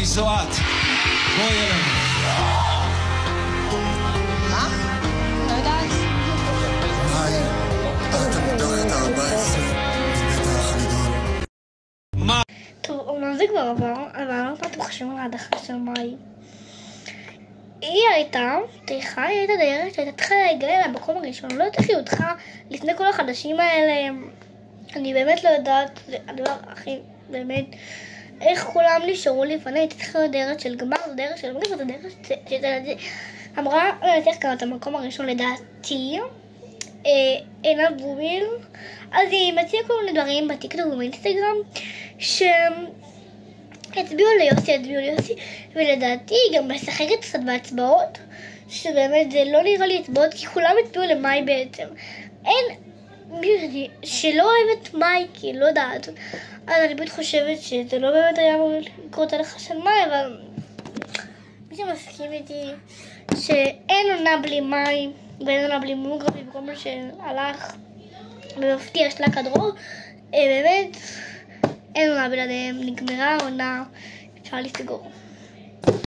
זו את. בואי אלינו. מה? לא יודעת. היי, את המודחת ה-14 מבית האח הגדול. מה? טוב, אומנם זה כבר עבר, אבל לא פעם אתם חושבים על ההדחה של מאי. היא הייתה טרחה, היא הייתה דיירת שהייתה צריכה להגיע למקום הראשון. לא יודעת איך היא הודחה לפני כל החדשים האלה. אני באמת לא יודעת, זה הדבר הכי באמת, איך כולם נשארו לפני. הייתה צריכה להיות דיירת של גמר, זו דיירת של מגניב, זו דיירת אמרה לנצח כאן את המקום הראשון לדעתי. עינת בוביל. אז היא מציעה כל מיני דברים בטיקטוק ובאינסטגרם הצביעו ליוסי, ולדעתי היא גם משחקת קצת בהצבעות, שבאמת זה לא נראה לי הצבעות, כי כולם הצביעו למאי בעצם. אין מישהי שלא אוהבת מאי, כי לא יודעת. אז אני באמת חושבת שזה לא באמת היה אמור לקרות עליך של מאי, אבל מי שמסכים איתי שאין עונה בלי מאי, ואין עונה בלי מוגרפי, וכל מה שהלך במפתיע של הכדרור, באמת אין עונה בלעדיהם, נגמרה העונה, אפשר לסגור.